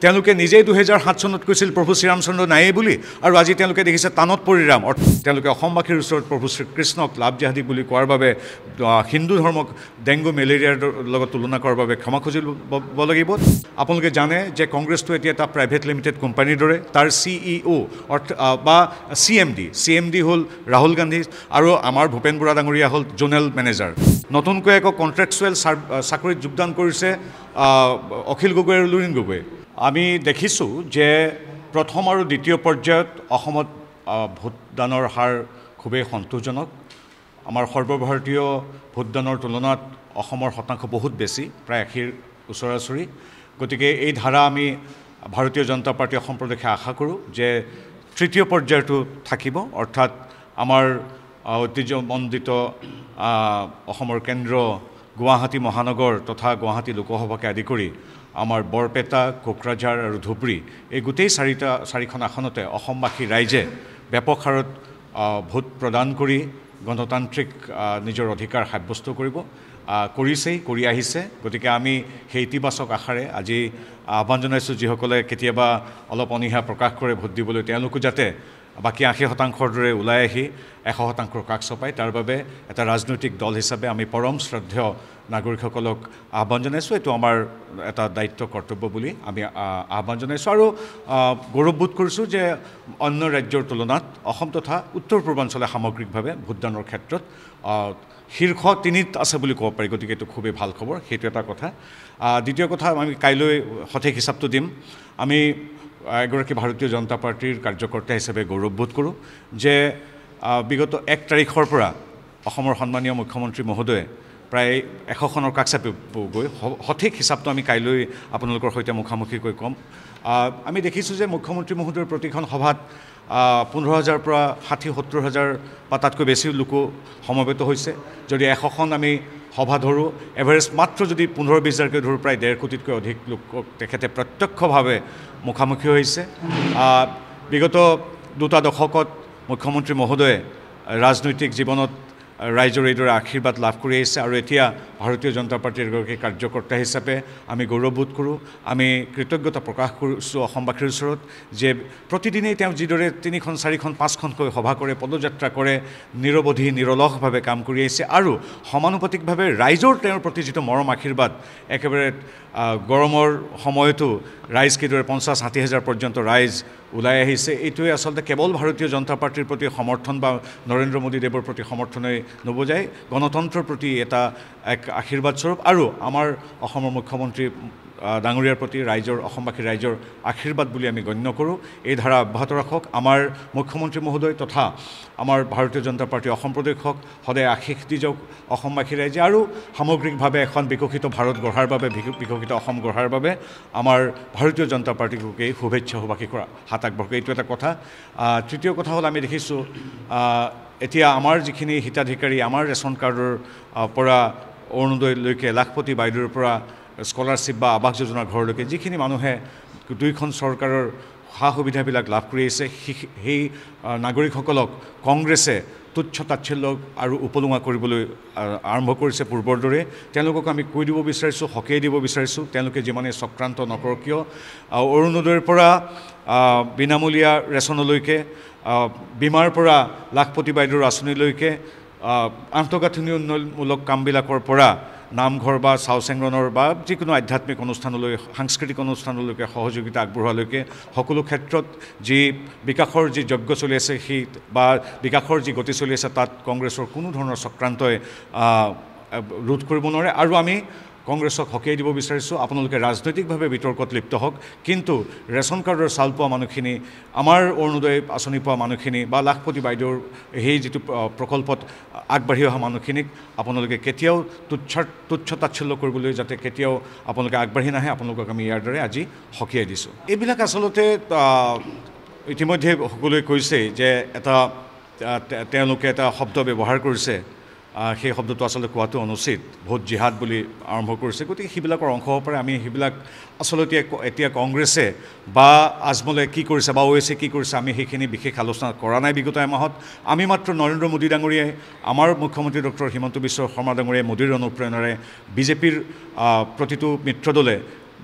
তেওঁলোকে নিজেই 2007 চনত কৈছিল প্ৰভু শ্ৰীৰামচন্দ্ৰ নায়েই বুলি, আৰু আজি তেওঁলোকে দেখিছে টানত পৰিৰাম। তেওঁলোকে অসমবাসীৰ ওচৰত প্ৰভু শ্ৰীকৃষ্ণক লাভ জাহাদী বুলি কোৱাৰ বাবে, হিন্দু ধৰ্মক ডেংগু মেলেৰিয়াৰ লগত তুলনা কৰাৰ বাবে ক্ষমা খুজিব লাগিব। আপোনালোকে জানে যে কংগ্ৰেছটো এতিয়া এটা প্ৰাইভেট লিমিটেড কোম্পানীৰ দৰে। তাৰ CEO বা CMD হ'ল ৰাহুল গান্ধী, আৰু আমাৰ ভূপেন বৰা ডাঙৰীয়া হ'ল জোনেল মেনেজাৰ। নতুনকৈ আকৌ কণ্ট্ৰেকচুৱেল চাকৰিত যোগদান কৰিছে অখিল গগৈ আৰু লুৰিণ গগৈ। আমি দেখিছোঁ যে প্ৰথম আৰু দ্বিতীয় পৰ্যায়ত অসমত ভোটদানৰ হাৰ খুবেই সন্তোষজনক। আমাৰ সৰ্বভাৰতীয় ভোটদানৰ তুলনাত অসমৰ শতাংশ বহুত বেছি, প্ৰায় 80ৰ ওচৰা-ওচৰি। গতিকে এই ধাৰা আমি ভাৰতীয় জনতা পাৰ্টী অসম প্ৰদেশে আশা কৰোঁ যে তৃতীয় পৰ্যায়টো থাকিব, অৰ্থাৎ আমাৰ ঐতিহ্যমণ্ডিত অসমৰ কেন্দ্ৰ গুৱাহাটী মহানগৰ তথা গুৱাহাটী লোকসভাকে আদি কৰি আমাৰ বৰপেটা, কোকৰাঝাৰ আৰু ধুবুৰী, এই গোটেই চাৰিখন আসনতে অসমবাসী ৰাইজে ব্যাপক হাৰত ভোট প্ৰদান কৰি গণতান্ত্ৰিক নিজৰ অধিকাৰ সাব্যস্ত কৰিছেই, কৰি আহিছে। গতিকে আমি সেই ইতিবাচক আশাৰে আজি আহ্বান জনাইছোঁ, যিসকলে কেতিয়াবা অলপ অনীহা প্ৰকাশ কৰে ভোট দিবলৈ, তেওঁলোকো যাতে বাকী 80% দৰে ওলাই আহি 100% কাষ চপায়। তাৰ বাবে এটা ৰাজনৈতিক দল হিচাপে আমি পৰম শ্ৰদ্ধেয় নাগৰিকসকলক আহ্বান জনাইছোঁ। এইটো আমাৰ এটা দায়িত্ব, কৰ্তব্য বুলি আমি আহ্বান জনাইছোঁ। আৰু গৌৰৱবোধ কৰিছোঁ যে অন্য ৰাজ্যৰ তুলনাত অসম তথা উত্তৰ পূৰ্বাঞ্চলে সামগ্ৰিকভাৱে ভোটদানৰ ক্ষেত্ৰত শীৰ্ষ 3ত আছে বুলি ক'ব পাৰি। গতিকে এইটো খুবেই ভাল খবৰ, সেইটো এটা কথা। দ্বিতীয় কথা, আমি কাইলৈ সঠিক হিচাপটো দিম। আমি এগৰাকী ভাৰতীয় জনতা পাৰ্টীৰ কাৰ্যকৰ্তা হিচাপে গৌৰৱবোধ কৰোঁ যে বিগত 1 তাৰিখৰ পৰা অসমৰ সন্মানীয় মুখ্যমন্ত্ৰী মহোদয়ে প্ৰায় 100খনৰ কাষ চাপিবগৈ। সঠিক হিচাপটো আমি কাইলৈ আপোনালোকৰ সৈতে মুখামুখিকৈ ক'ম। আমি দেখিছোঁ যে মুখ্যমন্ত্ৰী মহোদয়ৰ প্ৰতিখন সভাত 15,000 পৰা 60-70,000 বা তাতকৈ বেছি লোকো সমবেত হৈছে। যদি 100খন আমি সভা ধৰোঁ, এভাৰেজ মাত্ৰ যদি 15-20,000কৈ ধৰোঁ, প্ৰায় 1.5 কোটিতকৈ অধিক লোকক তেখেতে প্ৰত্যক্ষভাৱে মুখামুখি হৈছে। বিগত 2 দশকত মুখ্যমন্ত্ৰী মহোদয়ে ৰাজনৈতিক জীৱনত ৰাইজৰ এইদৰে আশীৰ্বাদ লাভ কৰি আহিছে, আৰু এতিয়া ভাৰতীয় জনতা পাৰ্টীৰ এগৰাকী কাৰ্যকৰ্তা হিচাপে আমি গৌৰৱবোধ কৰোঁ। আমি কৃতজ্ঞতা প্ৰকাশ কৰিছোঁ অসমবাসীৰ ওচৰত যে প্ৰতিদিনেই তেওঁ যিদৰে 3খন, 4খন, 5খনকৈ সভা কৰে, পদযাত্ৰা কৰে, নিৰৱধি নিৰলসভাৱে কাম কৰি আহিছে, আৰু সমানুপাতিকভাৱে ৰাইজৰ তেওঁৰ প্ৰতি যিটো মৰম আশীৰ্বাদ, একেবাৰে গৰমৰ সময়তো ৰাইজ কিদৰে 50-60,000 পৰ্যন্ত ৰাইজ ওলাই আহিছে, এইটোৱে আচলতে কেৱল ভাৰতীয় জনতা পাৰ্টীৰ প্ৰতি সমৰ্থন বা নৰেন্দ্ৰ মোদী দেৱৰ প্ৰতি সমৰ্থনেই নবজায়, গণতন্ত্ৰৰ প্ৰতি এটা এক আশীৰ্বাদ স্বৰূপ, আৰু আমাৰ অসমৰ মুখ্যমন্ত্ৰী ডাঙৰীয়াৰ প্ৰতি অসমবাসী ৰাইজৰ আশীৰ্বাদ বুলি আমি গণ্য কৰোঁ। এই ধাৰা অব্যাহত ৰাখক। আমাৰ মুখ্যমন্ত্ৰী মহোদয় তথা আমাৰ ভাৰতীয় জনতা পাৰ্টী অসম প্ৰদেশক সদায় আশীষ দি যাওক অসমবাসী ৰাইজে, আৰু সামগ্ৰিকভাৱে এখন বিকশিত ভাৰত গঢ়াৰ বাবে, বিকশিত অসম গঢ়াৰ বাবে আমাৰ ভাৰতীয় জনতা পাৰ্টীকেই শুভেচ্ছা সুবাসী কৰা হাত আগবঢ়াওক। এইটো এটা কথা। তৃতীয় কথা হ'ল, আমি দেখিছোঁ এতিয়া আমাৰ যিখিনি হিতাধিকাৰী, আমাৰ ৰেচন কাৰ্ডৰ পৰা অৰুণোদয়লৈকে, লাখপতি বাইদেউৰ পৰা স্কলাৰশ্বিপ বা আৱাস যোজনাৰ ঘৰলৈকে যিখিনি মানুহে 2খন চৰকাৰৰ সা সুবিধাবিলাক লাভ কৰি আহিছে, সেই নাগৰিকসকলক কংগ্ৰেছে তুচ্ছ তাচ্ছিল্য আৰু উপলুঙা কৰিবলৈ আৰম্ভ কৰিছে পূৰ্বৰ দৰে। তেওঁলোকক আমি কৈ দিব বিচাৰিছোঁ, সকীয়াই দিব বিচাৰিছোঁ, তেওঁলোকে যিমানেই চক্ৰান্ত নকৰক কিয়, অৰুণোদয়ৰ পৰা বিনামূলীয়া ৰেচনলৈকে, বীমাৰ পৰা লাখপতি বাইদেউৰ আঁচনিলৈকে, আন্তঃগাঁথনি উন্নয়নমূলক কামবিলাকৰ পৰা নামঘৰ বা চাওচেংৰনৰ বা যিকোনো আধ্যাত্মিক অনুষ্ঠানলৈ, সাংস্কৃতিক অনুষ্ঠানলৈকে সহযোগিতা আগবঢ়োৱালৈকে সকলো ক্ষেত্ৰত যি বিকাশৰ যি যজ্ঞ চলি আছে, সেই বা বিকাশৰ যি গতি চলি আছে, তাত কংগ্ৰেছৰ কোনো ধৰণৰ চক্ৰান্তই ৰোধ কৰিব নোৱাৰে। আৰু আমি কংগ্ৰেছক সকীয়াই দিব বিচাৰিছোঁ, আপোনালোকে ৰাজনৈতিকভাৱে বিতৰ্কত লিপ্ত হওক, কিন্তু ৰেচন কাৰ্ডৰ চাউল পোৱা মানুহখিনি, আমাৰ অৰুণোদয় আঁচনি পোৱা মানুহখিনি, বা লাখপতি বাইদেউৰ সেই যিটো প্ৰকল্পত আগবাঢ়ি অহা মানুহখিনিক আপোনালোকে কেতিয়াও তুচ্ছ তাচ্ছিল্য কৰিবলৈ যাতে কেতিয়াও আপোনালোকে আগবাঢ়ি নাহে, আপোনালোকক আমি ইয়াৰ দৰে আজি সকীয়াই দিছোঁ। এইবিলাক আচলতে ইতিমধ্যে সকলোৱে কৈছে যে তেওঁলোকে এটা শব্দ ব্যৱহাৰ কৰিছে, সেই শব্দটো আচলতে কোৱাটো অনুচিত, ভোট জিহাদ বুলি আৰম্ভ কৰিছে। গতিকে সেইবিলাকৰ অংশ হ'ব পাৰে। আমি সেইবিলাক আচলতে এতিয়া কংগ্ৰেছে বা আজমলে কি কৰিছে বা OSA কি কৰিছে, আমি সেইখিনি বিশেষ আলোচনা কৰা নাই বিগত এমাহত। আমি মাত্ৰ নৰেন্দ্ৰ মোদী ডাঙৰীয়াই, আমাৰ মুখ্যমন্ত্ৰী ডক্টৰ হিমন্ত বিশ্ব শৰ্মা ডাঙৰীয়াই মোদীৰ অনুপ্ৰেৰণাৰে বিজেপিৰ প্ৰতিটো মিত্ৰদলে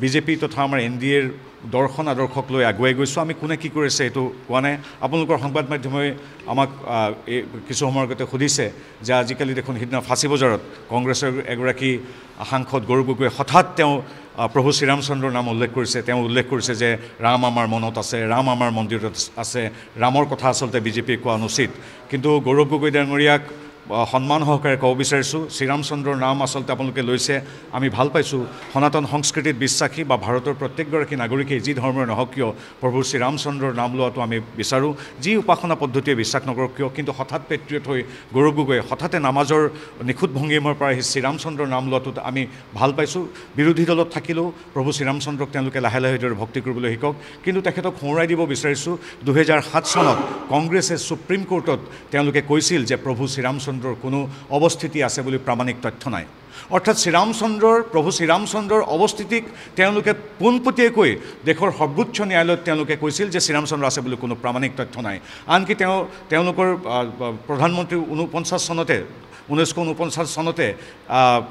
বিজেপি তথা আমাৰ NDAৰ দৰ্শন আদৰ্শক লৈ আগুৱাই গৈছোঁ। আমি কোনে কি কৰিছে এইটো কোৱা নাই। আপোনালোকৰ সংবাদ মাধ্যমে আমাক কিছু সময়ৰ আগতে সুধিছে যে আজিকালি দেখোন সিদিনা ফাঁচী বজাৰত কংগ্ৰেছৰ এগৰাকী সাংসদ গৌৰৱ গগৈয়ে হঠাৎ তেওঁ প্ৰভু শ্ৰীৰামচন্দ্ৰৰ নাম উল্লেখ কৰিছে। তেওঁ উল্লেখ কৰিছে যে ৰাম আমাৰ মনত আছে, ৰাম আমাৰ মন্দিৰত আছে, ৰামৰ কথা আচলতে বিজেপিয়ে কোৱা অনুচিত। কিন্তু গৌৰৱ গগৈ ডাঙৰীয়াক সন্মান সহকাৰে ক'ব বিচাৰিছোঁ, শ্ৰীৰামচন্দ্ৰৰ নাম আচলতে আপোনালোকে লৈছে, আমি ভাল পাইছোঁ। সনাতন সংস্কৃতিত বিশ্বাসী বা ভাৰতৰ প্ৰত্যেকগৰাকী নাগৰিকে যি ধৰ্মৰ নহওক কিয় প্ৰভু শ্ৰীৰামচন্দ্ৰৰ নাম লোৱাটো আমি বিচাৰোঁ। যি উপাসনা পদ্ধতিয়ে বিশ্বাস নকৰক কিয়, কিন্তু হঠাৎ পেট্ৰিয়ট হৈ গৌৰৱ গগৈয়ে হঠাতে নামাজৰ নিখুঁত ভংগীমাৰ পৰা সেই শ্ৰীৰামচন্দ্ৰৰ নাম লোৱাটোত আমি ভাল পাইছোঁ। বিৰোধী দলত থাকিলেও প্ৰভু শ্ৰীৰামচন্দ্ৰক তেওঁলোকে লাহে লাহে দৰে ভক্তি কৰিবলৈ শিকক। কিন্তু তেখেতক সোঁৱৰাই দিব বিচাৰিছোঁ, 2007 চনত কংগ্ৰেছে ছুপ্ৰিম কোৰ্টত তেওঁলোকে কৈছিল যে প্ৰভু শ্ৰীৰামচন্দ্ৰৰ কোনো অৱস্থিতি আছে বুলি প্ৰামাণিক তথ্য নাই। অৰ্থাৎ প্ৰভু শ্ৰীৰামচন্দ্ৰৰ অৱস্থিতিক তেওঁলোকে পোনপটীয়াকৈ দেশৰ সৰ্বোচ্চ ন্যায়ালয়ত তেওঁলোকে কৈছিল যে শ্ৰীৰামচন্দ্ৰ আছে বুলি কোনো প্ৰামাণিক তথ্য নাই। আনকি তেওঁলোকৰ প্ৰধানমন্ত্ৰী 1949 চনতে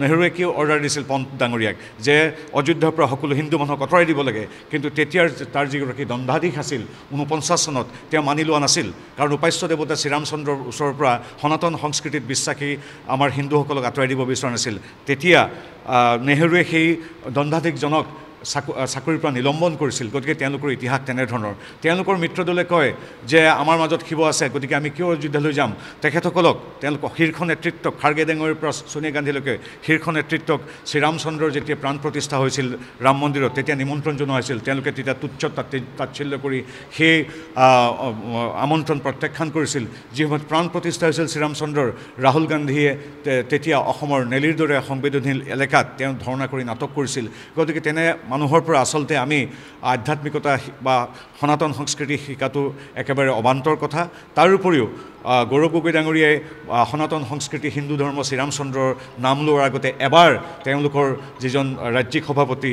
নেহৰুৱে কি অৰ্ডাৰ দিছিল পন্ত ডাঙৰীয়াক যে অযোধ্যাৰ পৰা সকলো হিন্দু মানুহক আঁতৰাই দিব লাগে। কিন্তু তেতিয়াৰ তাৰ যিগৰাকী দণ্ডাধীশ আছিল 49 চনত তেওঁ মানি লোৱা নাছিল, কাৰণ উপাস্য দেৱতা শ্ৰীৰামচন্দ্ৰৰ ওচৰৰ পৰা সনাতন সংস্কৃতিত বিশ্বাসী আমাৰ হিন্দুসকলক আঁতৰাই দিব বিচৰা নাছিল। তেতিয়া নেহৰুৱে সেই দণ্ডাধীশজনক চাকৰিৰ পৰা নিলম্বন কৰিছিল। গতিকে তেওঁলোকৰ ইতিহাস তেনেধৰণৰ। তেওঁলোকৰ মিত্ৰদলে কয় যে আমাৰ মাজত শিৱ আছে, গতিকে আমি কিয় অযোধ্যালৈ যাম। তেখেতসকলক তেওঁলোকৰ শীৰ্ষ নেতৃত্বক খাৰ্গে ডাঙৰীয়াৰ পৰা ছোনিয়া গান্ধীলৈকে শীৰ্ষ নেতৃত্বক শ্ৰীৰামচন্দ্ৰৰ যেতিয়া প্ৰাণ প্ৰতিষ্ঠা হৈছিল ৰাম মন্দিৰত, তেতিয়া নিমন্ত্ৰণ জনোৱা হৈছিল। তেওঁলোকে তেতিয়া তুচ্ছ তাচ্ছিল্য কৰি সেই আমন্ত্ৰণ প্ৰত্যাখ্যান কৰিছিল। যি সময়ত প্ৰাণ প্ৰতিষ্ঠা হৈছিল শ্ৰীৰামচন্দ্ৰৰ, ৰাহুল গান্ধীয়ে তেতিয়া অসমৰ নেলিৰ দৰে সংবেদনশীল এলেকাত তেওঁ ধৰ্ণা কৰি নাটক কৰিছিল। গতিকে তেনে মানুহৰ পৰা আচলতে আমি আধ্যাত্মিকতা বা সনাতন সংস্কৃতি শিকাটো একেবাৰে অবান্তৰ কথা। তাৰ উপৰিও গৌৰৱ গগৈ ডাঙৰীয়াই সনাতন সংস্কৃতি হিন্দু ধৰ্ম শ্ৰীৰামচন্দ্ৰৰ নাম লোৱাৰ আগতে এবাৰ তেওঁলোকৰ যিজন ৰাজ্যিক সভাপতি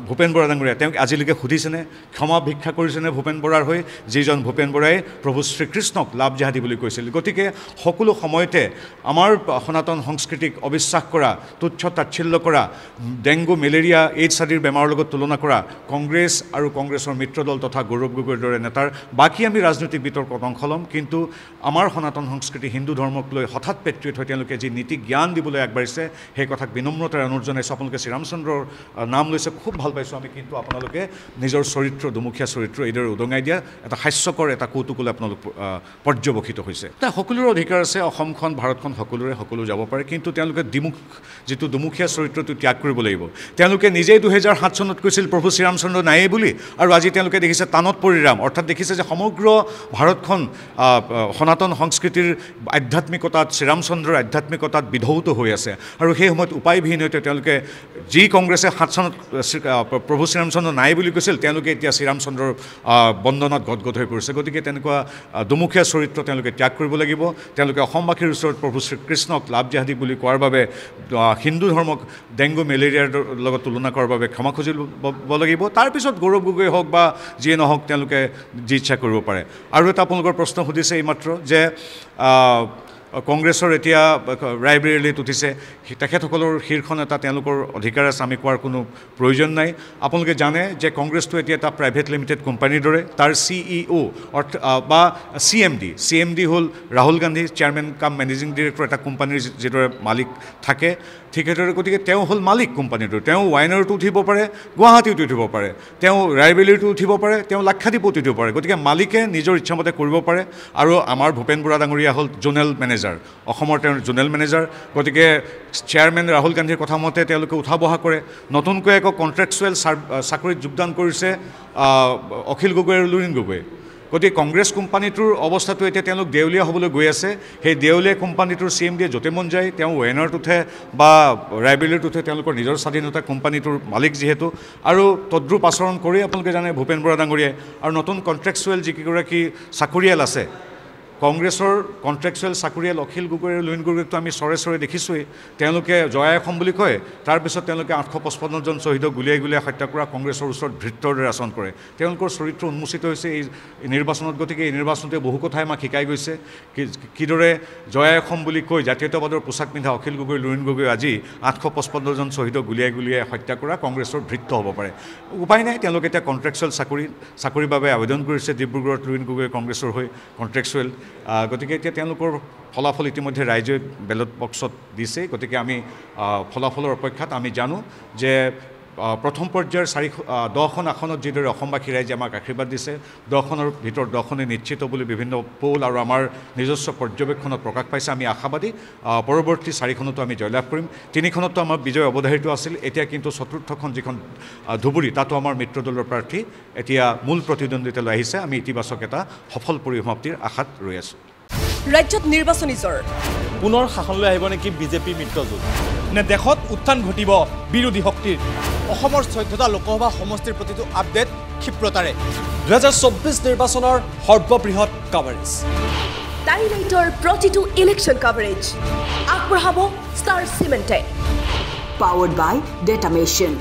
ভূপেন বৰা ডাঙৰীয়া, তেওঁক আজিলৈকে সুধিছেনে, ক্ষমা ভিক্ষা কৰিছেনে ভূপেন বৰাৰ হৈ, যিজন ভূপেন বৰাই প্ৰভু শ্ৰীকৃষ্ণক লাভ জেহাদী বুলি কৈছিল। গতিকে সকলো সময়তে আমাৰ সনাতন সংস্কৃতিক অবিশ্বাস কৰা, তুচ্ছ তাচ্ছিল্য কৰা, ডেংগু মেলেৰিয়া এইডছ আদিৰ বেমাৰৰ লগত তুলনা কৰা কংগ্ৰেছ আৰু কংগ্ৰেছৰ মিত্ৰদল তথা গৌৰৱ গগৈৰ দৰে নেতাৰ বাকী আমি ৰাজনৈতিক বিতৰ্কত অংশ ল'ম, কিন্তু আমাৰ সনাতন সংস্কৃতি হিন্দু ধৰ্মক লৈ হঠাৎ পেট্ৰিয়ট হৈ তেওঁলোকে যি নীতি জ্ঞান দিবলৈ আগবাঢ়িছে সেই কথাক বিনম্ৰতাৰে অনুৰোধ জনাইছোঁ। আপোনালোকে শ্ৰীৰামচন্দ্ৰৰ নাম লৈছে, খুব ভাল পাইছোঁ আমি, কিন্তু আপোনালোকে নিজৰ চৰিত্ৰ, দুমুখীয়া চৰিত্ৰ এইদৰে উদঙাই দিয়া এটা হাস্যকৰ এটা কৌতুকলৈ আপোনালোক পৰ্যবসিত হৈছে। সকলোৰে অধিকাৰ আছে, অসমখন ভাৰতখন সকলোৰে, সকলো যাব পাৰে, কিন্তু তেওঁলোকে যিটো দুমুখীয়া চৰিত্ৰটো ত্যাগ কৰিব লাগিব। তেওঁলোকে নিজেই 2007 চনত কৈছিল প্ৰভু শ্ৰীৰামচন্দ্ৰ নায়েই বুলি, আৰু আজি তেওঁলোকে দেখিছে টানত পৰি ৰাম। অৰ্থাৎ দেখিছে যে সমগ্ৰ ভাৰতখন সনাতন সংস্কৃতিৰ আধ্যাত্মিকতাত, শ্ৰীৰামচন্দ্ৰৰ আধ্যাত্মিকতাত বিধৌত হৈ আছে। আৰু সেই সময়ত উপায়বিহীনতে তেওঁলোকে যি কংগ্ৰেছে 7 চনত প্ৰভু শ্ৰীৰামচন্দ্ৰ নাই বুলি কৈছিল, তেওঁলোকে এতিয়া শ্ৰীৰামচন্দ্ৰৰ বন্দনাত গদগদ হৈ পৰিছে। গতিকে তেনেকুৱা দুমুখীয়া চৰিত্ৰ তেওঁলোকে ত্যাগ কৰিব লাগিব। তেওঁলোকে অসমবাসীৰ ওচৰত প্ৰভু শ্ৰীকৃষ্ণক লাভ জেহাদী বুলি কোৱাৰ বাবে, হিন্দু ধৰ্মক ডেংগু মেলেৰিয়াৰ লগত তুলনা কৰাৰ বাবে ক্ষমা খুজিব লাগিব। তাৰপিছত গৌৰৱ গগৈ হওক বা যিয়ে নহওক তেওঁলোকে যি ইচ্ছা কৰিব পাৰে। আৰু এটা আপোনালোকৰ প্ৰশ্ন সুধিছে এইমাত্ৰ যে কংগ্ৰেছৰ এতিয়া ৰায়বেৰেলীত উঠিছে, তেখেতসকলৰ শীৰ্ষ নেতা, তেওঁলোকৰ অধিকাৰ আছে, আমি কোৱাৰ কোনো প্ৰয়োজন নাই। আপোনালোকে জানে যে কংগ্ৰেছটো এতিয়া এটা প্ৰাইভেট লিমিটেড কোম্পানীৰ দৰে। তাৰ CEO বা CMD হ'ল ৰাহুল গান্ধী, চেয়াৰমেন কাম মেনেজিং ডিৰেক্টৰ এটা কোম্পানীৰ যিদৰে মালিক থাকে, ঠিক সেইদৰে। গতিকে তেওঁ হ'ল মালিক কোম্পানীটোৰ। তেওঁ ৱাইনাৰতো উঠিব পাৰে, গুৱাহাটীতো উঠিব পাৰে, তেওঁ ৰায়বেৰেলীতো উঠিব পাৰে, তেওঁ লাক্ষাদ্বীপতো উঠিব পাৰে। গতিকে মালিকে নিজৰ ইচ্ছামতে কৰিব পাৰে। আৰু আমাৰ ভূপেন বৰা ডাঙৰীয়া হ'ল জোনেল মেনেজাৰ, অসমৰ তেওঁৰ জোনেল মেনেজাৰ। গতিকে চেয়াৰমেন ৰাহুল গান্ধীৰ কথা মতে তেওঁলোকে উঠা বহা কৰে। নতুনকৈ আকৌ কণ্ট্ৰেকচুৱেল চাকৰিত যোগদান কৰিছে অখিল গগৈ আৰু লুৰিণ গগৈ। গতিকে কংগ্ৰেছ কোম্পানীটোৰ অৱস্থাটো এতিয়া তেওঁলোক দেউলীয়া হ'বলৈ গৈ আছে। সেই দেউলীয়া কোম্পানীটোৰ CMDয়ে য'তে মন যায় তেওঁ ৱেনাৰত উঠে বা ৰায়বেৰেলীত উঠে, তেওঁলোকৰ নিজৰ স্বাধীনতা, কোম্পানীটোৰ মালিক যিহেতু। আৰু তদ্ৰুপ আচৰণ কৰি আপোনালোকে জানে ভূপেন বৰা ডাঙৰীয়াই। আৰু নতুন কণ্ট্ৰেকচুৱেল যিকেইগৰাকী চাকৰিয়াল আছে কংগ্ৰেছৰ কণ্ট্ৰেকচুৱেল চাকৰিয়াল অখিল গগৈ আৰু লুইন গগৈকতো আমি চৰে দেখিছোঁৱেই তেওঁলোকে জয় অসম বুলি কয় তাৰপিছত তেওঁলোকে 855 জন শ্বহীদক গুলিয়াই হত্যা কৰা কংগ্ৰেছৰ ওচৰত ভৃত্যৰ দৰে আচৰণ কৰে তেওঁলোকৰ চৰিত্ৰ উন্মোচিত হৈছে এই নিৰ্বাচনত গতিকে এই নিৰ্বাচনতে বহু কথাই আমাক শিকাই গৈছে কিদৰে জয় অসম বুলি কৈ জাতীয়তাবাদৰ পোছাক পিন্ধা অখিল গগৈ লুইন গগৈ আজি 855 জন শ্বহীদক গুলিয়াই হত্যা কৰা কংগ্ৰেছৰ ভৃত্য হ'ব পাৰে উপায় নাই তেওঁলোকে এতিয়া কণ্ট্ৰেকচুৱেল চাকৰিৰ বাবে আবেদন কৰিছে ডিব্ৰুগড়ত লুইন গগৈ কংগ্ৰেছৰ হৈ কণ্ট্ৰেকচুৱেল গতিকে এতিয়া তেওঁলোকৰ ফলাফল ইতিমধ্যে ৰাইজে বেলট বক্সত দিছে গতিকে আমি ফলাফলৰ অপেক্ষাত আমি জানো যে প্ৰথম পৰ্যায়ৰ 10খন আসনত যিদৰে অসমবাসী ৰাইজে আমাক আশীৰ্বাদ দিছে 10খনৰ ভিতৰত 10খনে নিশ্চিত বুলি বিভিন্ন পোল আৰু আমাৰ নিজস্ব পৰ্যবেক্ষণত প্ৰকাশ পাইছে আমি আশাবাদী পৰৱৰ্তী 4খনতো আমি জয়লাভ কৰিম 3খনতো আমাৰ বিজয় অৱধাৰিত আছিল এতিয়া কিন্তু চতুৰ্থখন যিখন ধুবুৰী তাতো আমাৰ মিত্ৰ দলৰ প্ৰাৰ্থী এতিয়া মূল প্ৰতিদ্বন্দ্বিতালৈ আহিছে আমি ইতিবাচক এটা সফল পৰিসমাপ্তিৰ আশাত ৰৈ আছোঁ ৰাজ্যত নিৰ্বাচনী জ্বৰ পুনৰ শাসনলৈ আহিব নেকি বিজেপি মিত্ৰজোঁট নে দেশত উত্থান ঘটিব বিৰোধী শক্তিৰ অসমৰ 14টা লোকসভা সমষ্টিৰ প্ৰতিটো আপডেট ক্ষিপ্ৰতাৰে 2024 নিৰ্বাচনৰ সৰ্ববৃহৎ কভাৰেজ টাইলাইটৰ প্ৰতিটো ইলেকশ্যন কভাৰেজ আগবঢ়াব ষ্টাৰ চিমেণ্টে powered by Datamation